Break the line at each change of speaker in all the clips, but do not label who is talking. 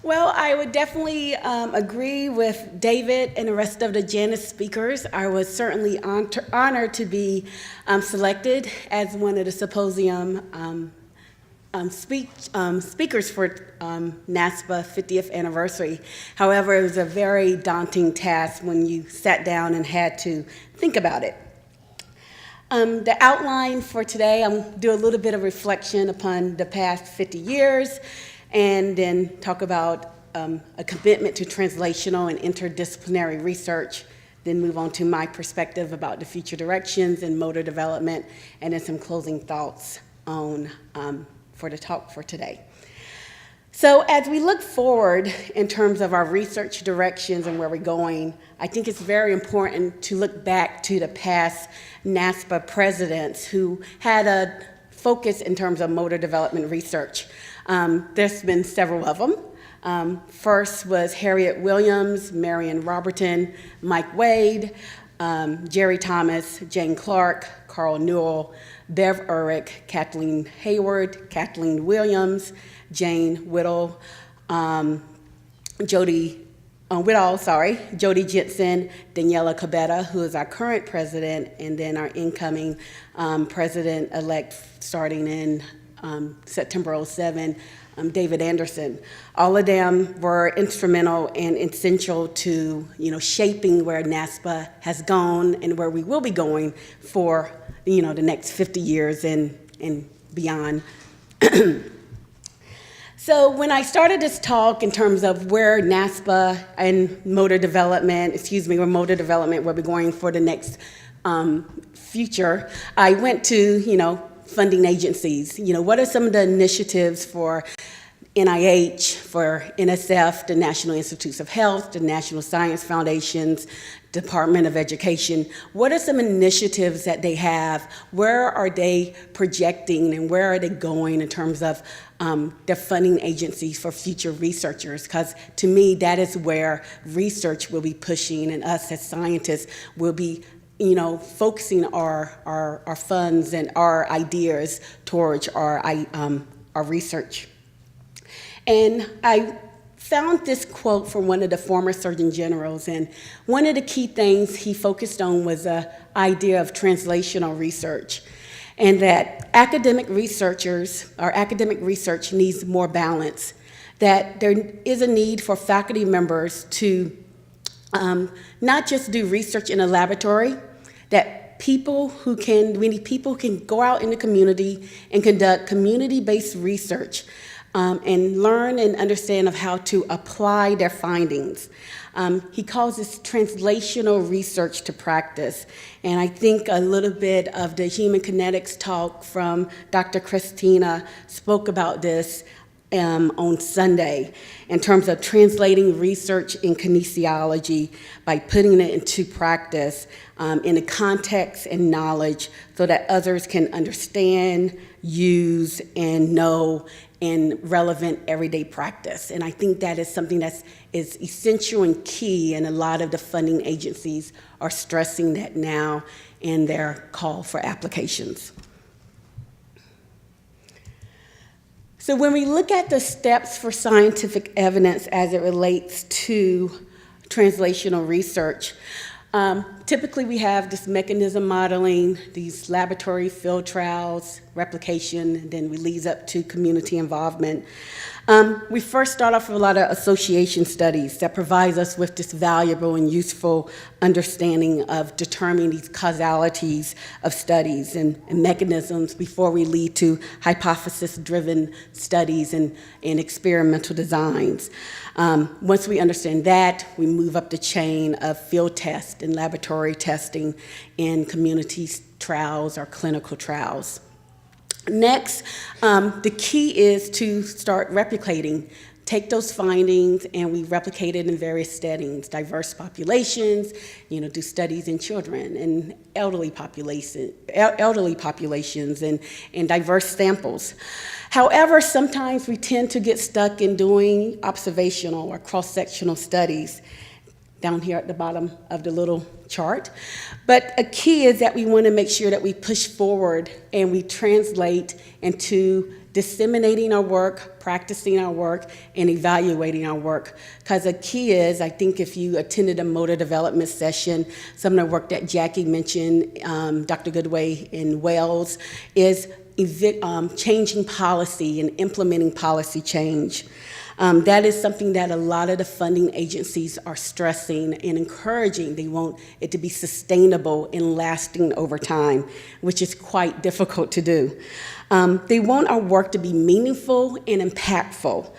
Well, I would definitely agree with David and the rest of the Janus speakers. I was certainly honored to be selected as one of the symposium speakers for NASPA 50th anniversary. However, it was a very daunting task when you sat down and had to think about it. The outline for today, I'm do a little bit of reflection upon the past 50 years, and then talk about a commitment to translational and interdisciplinary research, then move on to my perspective about the future directions and motor development, and then some closing thoughts on for the talk for today. So as we look forward in terms of our research directions and where we're going, I think it's very important to look back to the past NASPA presidents who had a focus in terms of motor development research. There's been several of them. First was Harriet Williams, Marion Robertson, Mike Wade, Jerry Thomas, Jane Clark, Carl Newell, Bev Urich, Kathleen Hayward, Kathleen Williams, Jane Whittle, Jody Jensen, Daniela Cabetta, who is our current president, and then our incoming president-elect starting in September '07, David Anderson. All of them were instrumental and essential to shaping where NASPA has gone and where we will be going for the next 50 years and beyond. So when I started this talk in terms of where NASPA and motor development will be going for the next future, I went to, funding agencies. What are some of the initiatives for NIH, for NSF, the National Institutes of Health, the National Science Foundations, Department of Education? What are some initiatives that they have? Where are they projecting and where are they going in terms of their funding agencies for future researchers? Because to me, that is where research will be pushing, and us as scientists will be focusing our funds and our ideas towards our research. And I found this quote from one of the former Surgeon Generals, and one of the key things he focused on was the idea of translational research, and that academic research needs more balance, that there is a need for faculty members to not just do research in a laboratory, that we need people who can go out in the community and conduct community-based research and learn and understand of how to apply their findings. He calls this translational research to practice. And I think a little bit of the human kinetics talk from Dr. Christina spoke about this on Sunday in terms of translating research in kinesiology by putting it into practice in the context and knowledge so that others can understand, use, and know in relevant everyday practice. And I think that is something that is essential and key, and a lot of the funding agencies are stressing that now in their call for applications. So when we look at the steps for scientific evidence as it relates to translational research, typically we have this mechanism modeling, these laboratory field trials, replication, then we lead up to community involvement. We first start off with a lot of association studies that provides us with this valuable and useful understanding of determining these causalities of studies and mechanisms before we lead to hypothesis-driven studies and experimental designs. Once we understand that, we move up the chain of field test and laboratory testing in community trials or clinical trials. Next, the key is to start replicating. Take those findings and we replicate it in various settings, diverse populations, do studies in children and elderly populations and diverse samples. However, sometimes we tend to get stuck in doing observational or cross-sectional studies down here at the bottom of the little chart. But a key is that we want to make sure that we push forward and we translate into disseminating our work, practicing our work, and evaluating our work. Because the key is, I think if you attended a motor development session, some of the work that Jackie mentioned, Dr. Goodway in Wales, is changing policy and implementing policy change. That is something that a lot of the funding agencies are stressing and encouraging. They want it to be sustainable and lasting over time, which is quite difficult to do. They want our work to be meaningful and impactful.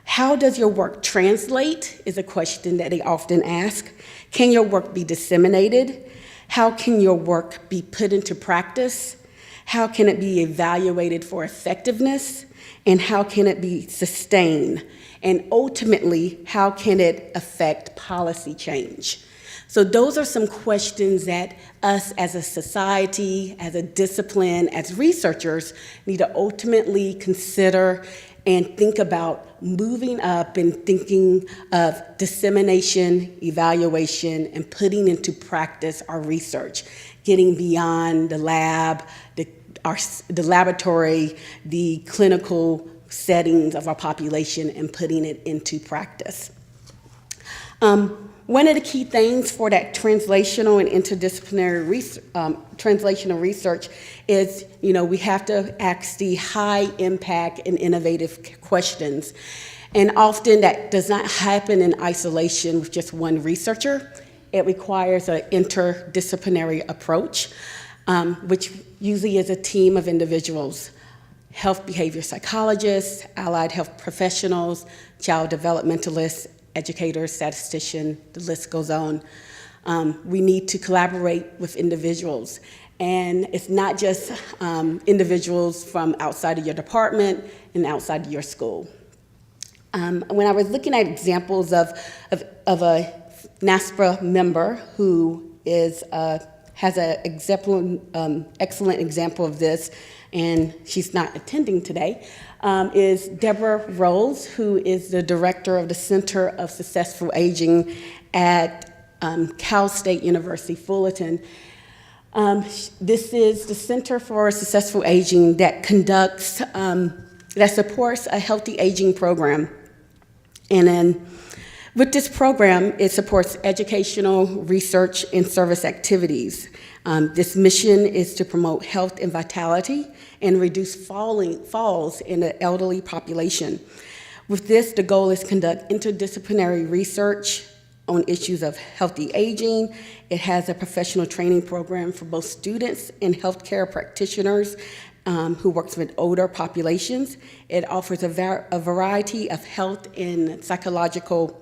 How does your work translate is a question that they often ask. Can your work be disseminated? How can your work be put into practice? How can it be evaluated for effectiveness? And how can it be sustained? And ultimately, how can it affect policy change? So those are some questions that us as a society, as a discipline, as researchers need to ultimately consider and think about moving up and thinking of dissemination, evaluation, and putting into practice our research, getting beyond the lab, the laboratory, the clinical settings of our population, and putting it into practice. One of the key things for that translational and interdisciplinary translational research is, we have to ask the high impact and innovative questions. And often that does not happen in isolation with just one researcher. It requires an interdisciplinary approach, which usually is a team of individuals: health behavior psychologists, allied health professionals, child developmentalists, educators, statisticians, the list goes on. We need to collaborate with individuals. And it's not just individuals from outside of your department and outside of your school. When I was looking at examples of a NASPRA member who has an excellent example of this, and she's not attending today, is Deborah Rose, who is the director of the Center of Successful Aging at Cal State University, Fullerton. This is the Center for Successful Aging that supports a healthy aging program. And then with this program, it supports educational, research, and service activities. This mission is to promote health and vitality and reduce falls in the elderly population. With this, the goal is to conduct interdisciplinary research on issues of healthy aging. It has a professional training program for both students and healthcare practitioners who works with older populations. It offers a variety of health and psychological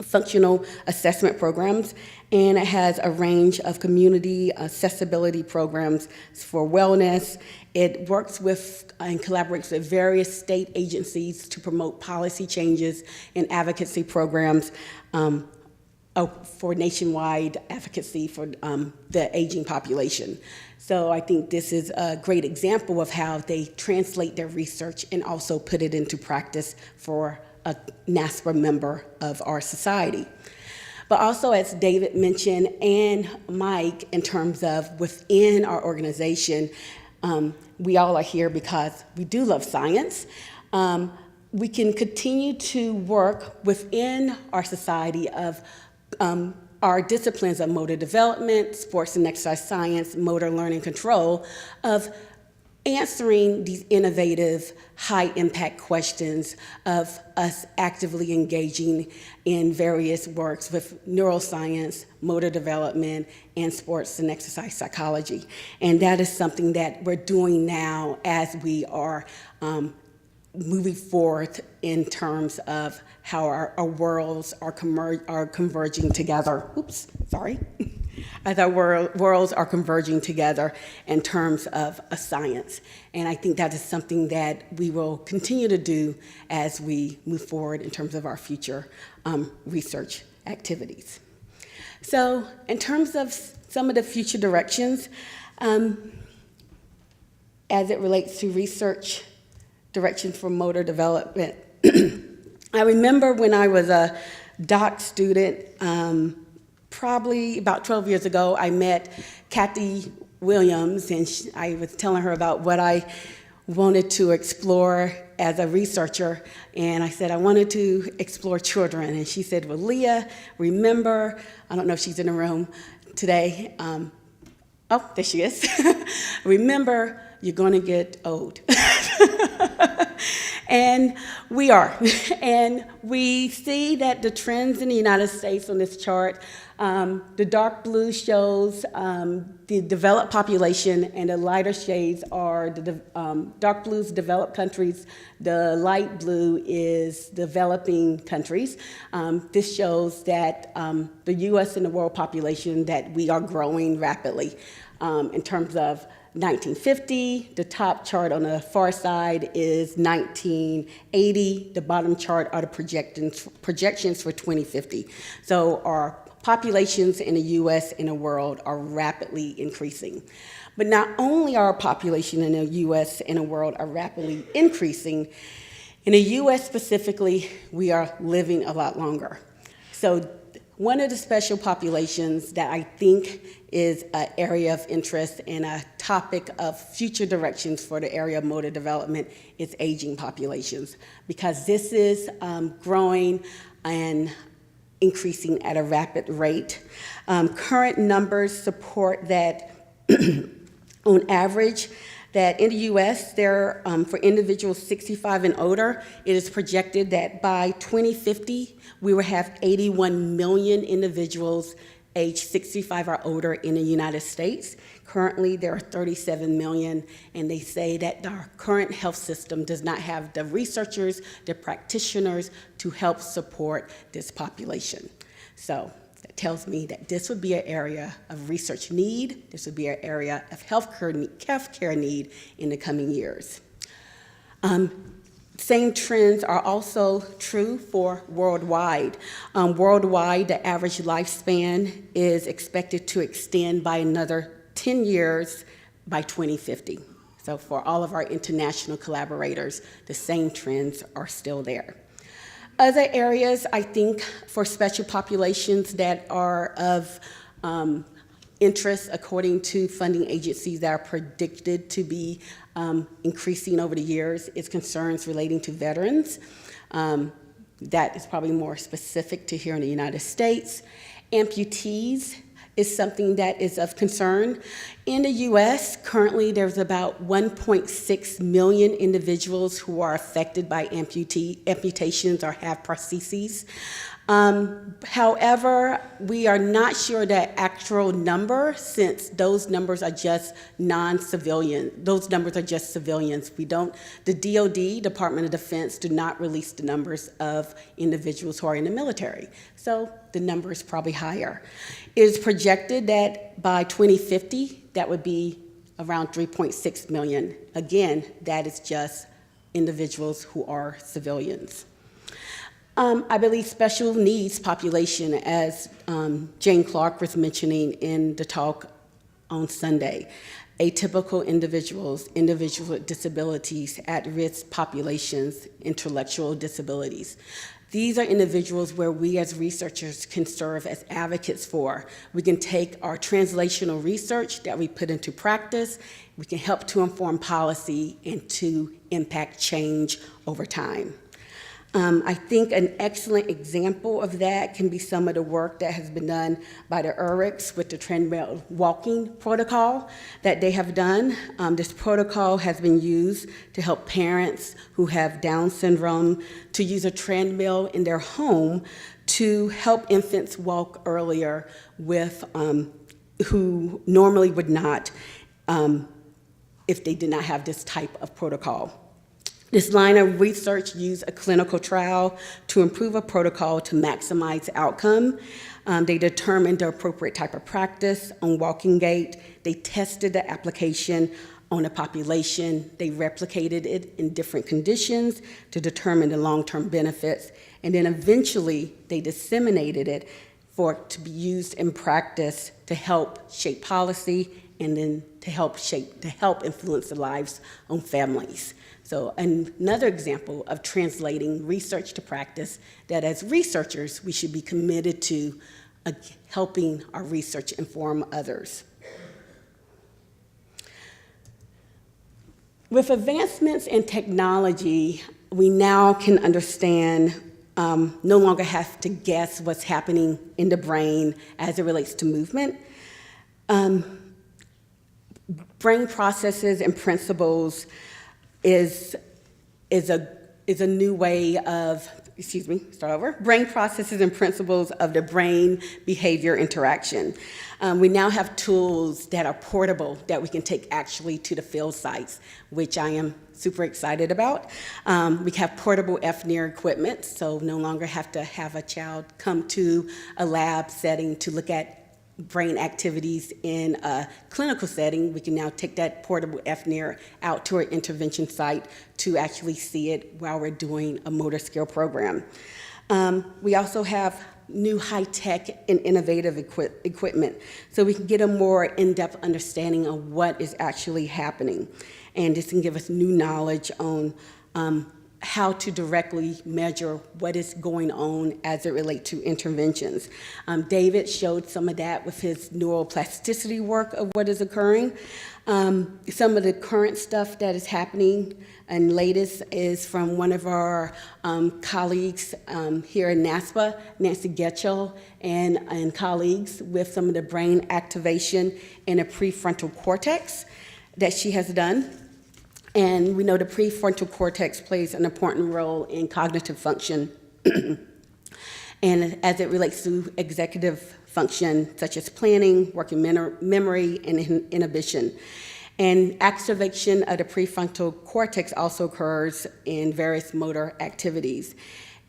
functional assessment programs, and it has a range of community accessibility programs for wellness. It works with and collaborates with various state agencies to promote policy changes and advocacy programs for nationwide advocacy for the aging population. So I think this is a great example of how they translate their research and also put it into practice for a NASPRA member of our society. But also, as David mentioned, and Mike, in terms of within our organization, we all are here because we do love science. We can continue to work within our society of our disciplines of motor development, sports and exercise science, motor learning control, of answering these innovative, high-impact questions of us actively engaging in various works with neuroscience, motor development, and sports and exercise psychology. And that is something that we're doing now as we are moving forward in terms of how our worlds are converging together. Oops, sorry. As our worlds are converging together in terms of a science. And I think that is something that we will continue to do as we move forward in terms of our future research activities. So in terms of some of the future directions, as it relates to research direction for motor development, I remember when I was a doc student, probably about 12 years ago, I met Kathy Williams, and I was telling her about what I wanted to explore as a researcher, and I said I wanted to explore children, and she said, well, Leah, remember, I don't know if she's in the room today, oh, there she is. Remember, you're going to get old. And we are. And we see that the trends in the United States on this chart, the dark blue shows the developed population, and the lighter shades are the dark blues developed countries, the light blue is developing countries. This shows that the US and the world population, that we are growing rapidly in terms of 1950, the top chart on the far side is 1980. The bottom chart are the projections for 2050. So our populations in the US and the world are rapidly increasing. But not only our population in the US and the world are rapidly increasing, in the US specifically, we are living a lot longer. So one of the special populations that I think is an area of interest and a topic of future directions for the area of motor development is aging populations, because this is growing and increasing at a rapid rate. Current numbers support that on average, that in the US, there, for individuals 65 and older, it is projected that by 2050, we will have 81 million individuals aged 65 or older in the United States. Currently, there are 37 million, and they say that our current health system does not have the researchers, the practitioners to help support this population. So that tells me that this would be an area of research need, this would be an area of healthcare need in the coming years. Same trends are also true for worldwide. Worldwide, the average lifespan is expected to extend by another 10 years by 2050. So for all of our international collaborators, the same trends are still there. Other areas, I think, for special populations that are of interest according to funding agencies that are predicted to be increasing over the years is concerns relating to veterans. That is probably more specific to here in the United States. Amputees is something that is of concern. In the US, currently there's about 1.6 million individuals who are affected by amputations or have prostheses. However, we are not sure the actual number, since those numbers are just non-civilian. Those numbers are just civilians. We don't, the DoD, Department of Defense, do not release the numbers of individuals who are in the military. So the number is probably higher. It is projected that by 2050, that would be around 3.6 million. Again, that is just individuals who are civilians. I believe special needs population, as Jane Clark was mentioning in the talk on Sunday, atypical individuals, individuals with disabilities, at-risk populations, intellectual disabilities. These are individuals where we as researchers can serve as advocates for. We can take our translational research that we put into practice, we can help to inform policy and to impact change over time. I think an excellent example of that can be some of the work that has been done by the URICs with the treadmill walking protocol that they have done. This protocol has been used to help parents who have Down syndrome to use a treadmill in their home to help infants walk earlier with who normally would not if they did not have this type of protocol. This line of research used a clinical trial to improve a protocol to maximize outcome. They determined the appropriate type of practice on walking gait. They tested the application on a population. They replicated it in different conditions to determine the long-term benefits. And then eventually they disseminated it for it to be used in practice to help shape policy and then to help influence the lives of families. So another example of translating research to practice that as researchers, we should be committed to helping our research inform others. With advancements in technology, we now can understand, no longer have to guess what's happening in the brain as it relates to movement. Brain processes and principles is a new way of, brain processes and principles of the brain behavior interaction. We now have tools that are portable that we can take actually to the field sites, which I am super excited about. We have portable FNIR equipment, so no longer have to have a child come to a lab setting to look at brain activities in a clinical setting. We can now take that portable FNIR out to our intervention site to actually see it while we're doing a motor skill program. We also have new high-tech and innovative equipment, so we can get a more in-depth understanding of what is actually happening. And this can give us new knowledge on how to directly measure what is going on as it relates to interventions. David showed some of that with his neuroplasticity work of what is occurring. Some of the current stuff that is happening and latest is from one of our colleagues here in NASPA, Nancy Getchell, and colleagues with some of the brain activation in the prefrontal cortex that she has done. And we know the prefrontal cortex plays an important role in cognitive function and as it relates to executive function, such as planning, working memory, and inhibition. And activation of the prefrontal cortex also occurs in various motor activities.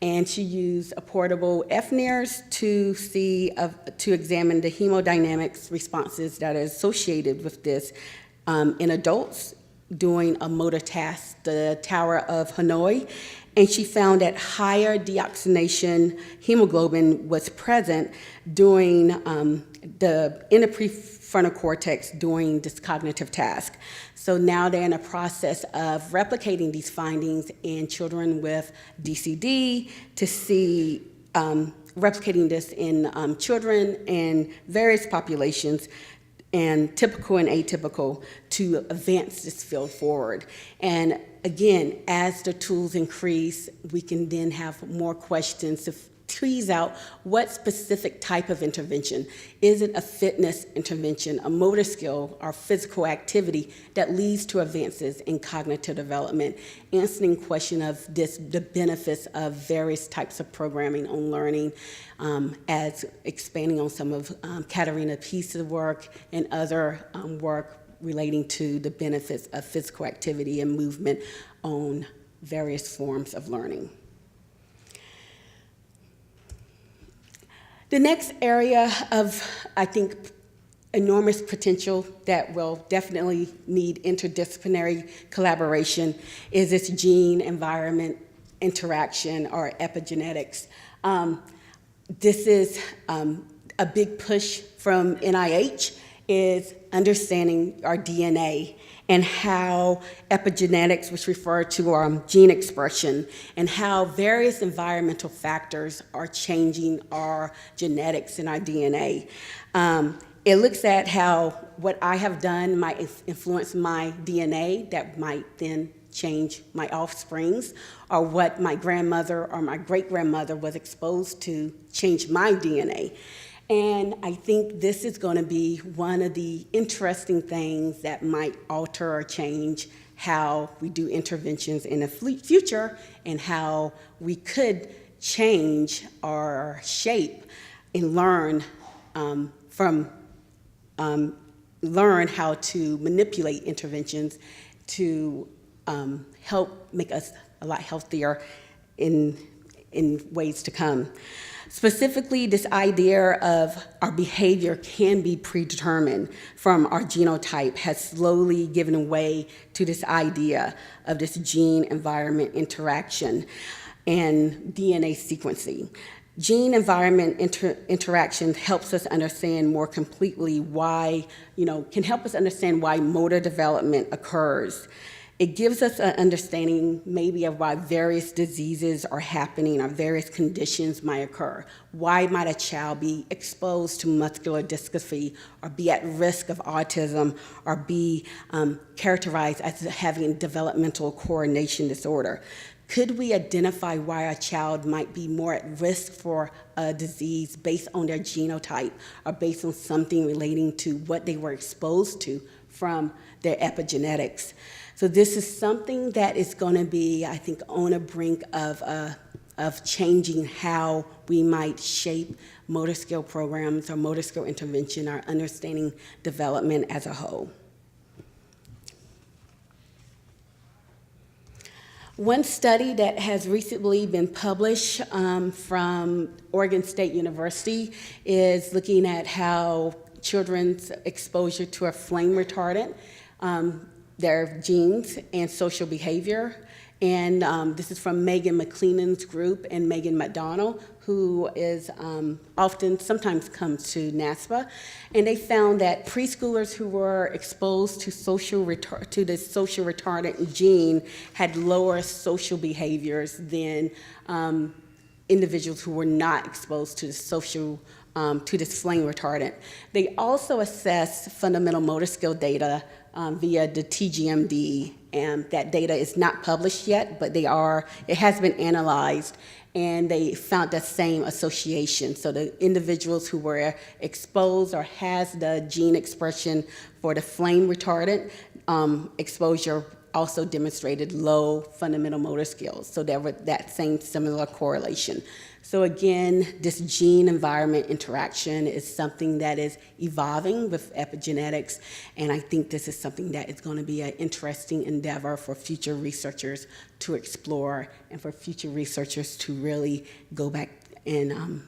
And she used a portable FNIRs to examine the hemodynamics responses that are associated with this in adults doing a motor task, the Tower of Hanoi, and she found that higher deoxygenation hemoglobin was present during in the prefrontal cortex during this cognitive task. So now they're in a process of replicating these findings in children with DCD to see replicating this in children and various populations, and typical and atypical, to advance this field forward. And again, as the tools increase, we can then have more questions to tease out what specific type of intervention. Is it a fitness intervention, a motor skill, or physical activity that leads to advances in cognitive development? Answering the question of the benefits of various types of programming on learning, as expanding on some of Katarina Peace's work and other work relating to the benefits of physical activity and movement on various forms of learning. The next area of, I think, enormous potential that will definitely need interdisciplinary collaboration is this gene-environment interaction, or epigenetics. This is a big push from NIH, is understanding our DNA and how epigenetics, which refer to our gene expression, and how various environmental factors are changing our genetics and our DNA. It looks at how what I have done might influence my DNA that might then change my offsprings, or what my grandmother or my great-grandmother was exposed to change my DNA. And I think this is going to be one of the interesting things that might alter or change how we do interventions in the future, and how we could change or shape and learn learn how to manipulate interventions to help make us a lot healthier in ways to come. Specifically, this idea of our behavior can be predetermined from our genotype has slowly given way to this idea of this gene-environment interaction and DNA sequencing. Gene-environment interaction helps us understand more completely why, can help us understand why motor development occurs. It gives us an understanding maybe of why various diseases are happening or various conditions might occur. Why might a child be exposed to muscular dystrophy or be at risk of autism or be characterized as having developmental coordination disorder? Could we identify why a child might be more at risk for a disease based on their genotype or based on something relating to what they were exposed to from their epigenetics? So this is something that is going to be, I think, on a brink of changing how we might shape motor skill programs or motor skill intervention or understanding development as a whole. One study that has recently been published from Oregon State University is looking at how children's exposure to a flame retardant, their genes and social behavior. And this is from Megan McLennan's group and Megan McDonald, who is sometimes comes to NASPA. And they found that preschoolers who were exposed to the social retardant gene had lower social behaviors than individuals who were not exposed to to this flame retardant. They also assessed fundamental motor skill data via the TGMD, and that data is not published yet, but it has been analyzed, and they found the same association. So the individuals who were exposed or has the gene expression for the flame retardant exposure also demonstrated low fundamental motor skills. So there was that same similar correlation. So again, this gene-environment interaction is something that is evolving with epigenetics, and I think this is something that is going to be an interesting endeavor for future researchers to explore and for future researchers to really go back and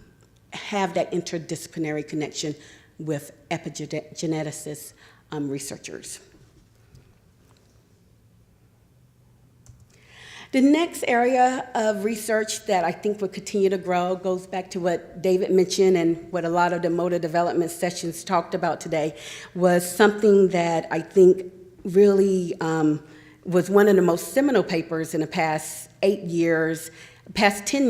have that interdisciplinary connection with epigeneticists researchers. The next area of research that I think will continue to grow goes back to what David mentioned and what a lot of the motor development sessions talked about today, was something that I think really was one of the most seminal papers in the past 10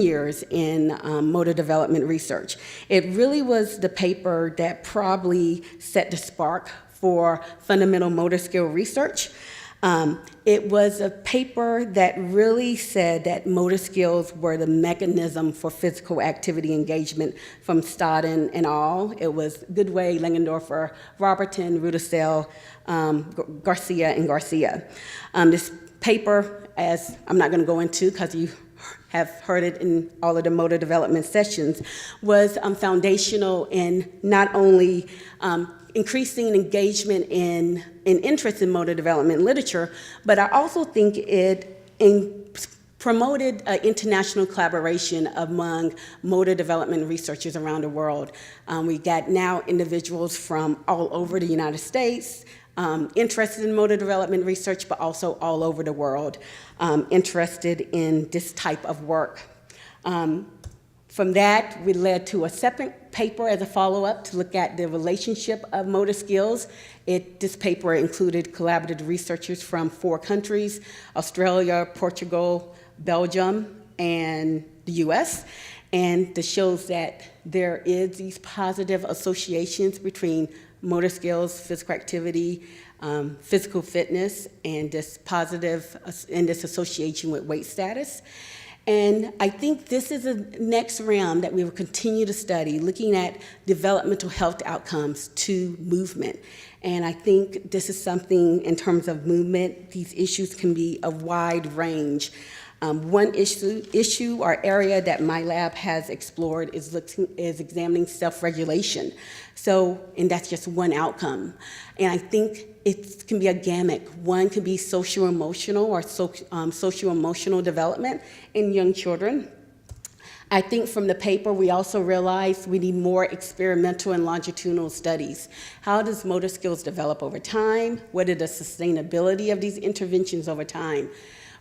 years in motor development research. It really was the paper that probably set the spark for fundamental motor skill research. It was a paper that really said that motor skills were the mechanism for physical activity engagement from Stodden et al. It was Goodway, Langendorfer, Robertson, Rudisell, Garcia, and Garcia. This paper, as I'm not going to go into because you have heard it in all of the motor development sessions, was foundational in not only increasing engagement in interest in motor development literature, but I also think it promoted international collaboration among motor development researchers around the world. We got now individuals from all over the United States interested in motor development research, but also all over the world interested in this type of work. From that, we led to a separate paper as a follow-up to look at the relationship of motor skills. This paper included collaborative researchers from 4 countries, Australia, Portugal, Belgium, and the US. And this shows that there is these positive associations between motor skills, physical activity, physical fitness, and this association with weight status. And I think this is a next realm that we will continue to study, looking at developmental health outcomes to movement. And I think this is something in terms of movement, these issues can be a wide range. One issue or area that my lab has explored is examining self-regulation. And that's just one outcome. And I think it can be a gamut. One could be social-emotional or social-emotional development in young children. I think from the paper, we also realized we need more experimental and longitudinal studies. How does motor skills develop over time? What are the sustainability of these interventions over time?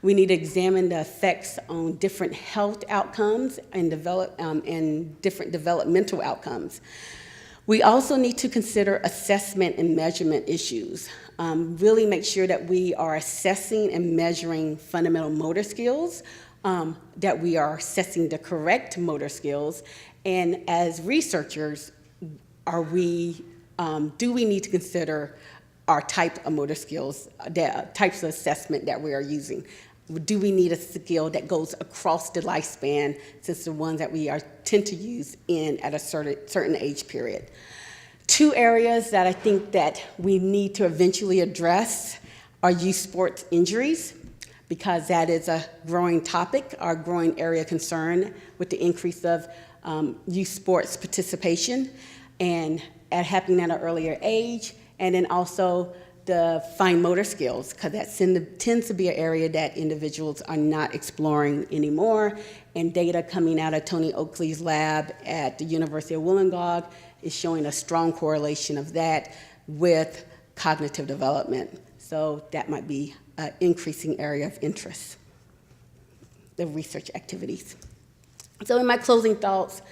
We need to examine the effects on different health outcomes and different developmental outcomes. We also need to consider assessment and measurement issues. Really make sure that we are assessing and measuring fundamental motor skills, that we are assessing the correct motor skills, and as researchers, do we need to consider our type of motor skills, the types of assessment that we are using? Do we need a skill that goes across the lifespan, since the ones that we tend to use at a certain age period? Two areas that I think that we need to eventually address are youth sports injuries, because that is a growing topic, our growing area of concern with the increase of youth sports participation and happening at an earlier age, and then also the fine motor skills, because that tends to be an area that individuals are not exploring anymore. And data coming out of Tony Oakley's lab at the University of Wollongong is showing a strong correlation of that with cognitive development. So that might be an increasing area of interest, the research activities. So in my closing thoughts,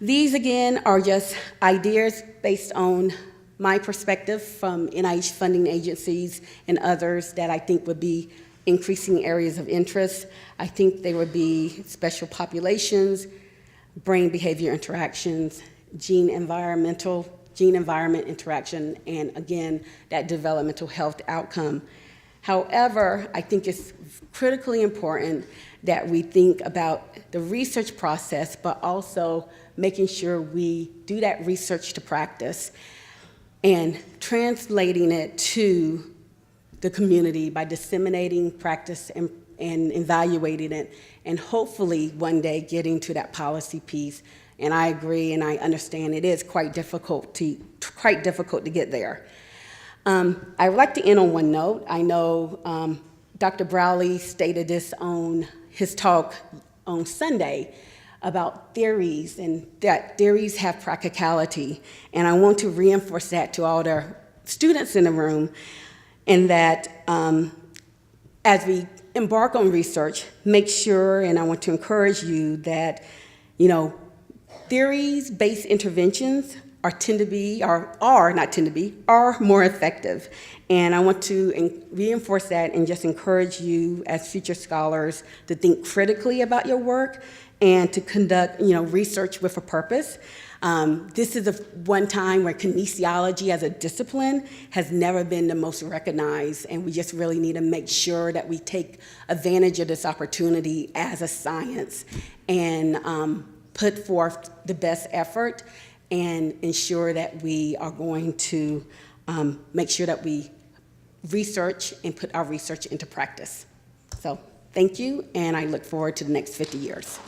these again are just ideas based on my perspective from NIH funding agencies and others that I think would be increasing areas of interest. I think they would be special populations, brain behavior interactions, gene-environment interaction, and again, that developmental health outcome. However, I think it's critically important that we think about the research process, but also making sure we do that research to practice and translating it to the community by disseminating practice and evaluating it, and hopefully one day getting to that policy piece. And I agree, and I understand it is quite difficult to get there. I would like to end on one note. I know Dr. Browley stated this on his talk on Sunday about theories, and that theories have practicality. And I want to reinforce that to all the students in the room, and that as we embark on research, make sure, and I want to encourage you that, theories-based interventions are more effective. And I want to reinforce that and just encourage you as future scholars to think critically about your work and to conduct, research with a purpose. This is one time where kinesiology as a discipline has never been the most recognized, and we just really need to make sure that we take advantage of this opportunity as a science and put forth the best effort and ensure that we are going to make sure that we research and put our research into practice. So thank you, and I look forward to the next 50 years.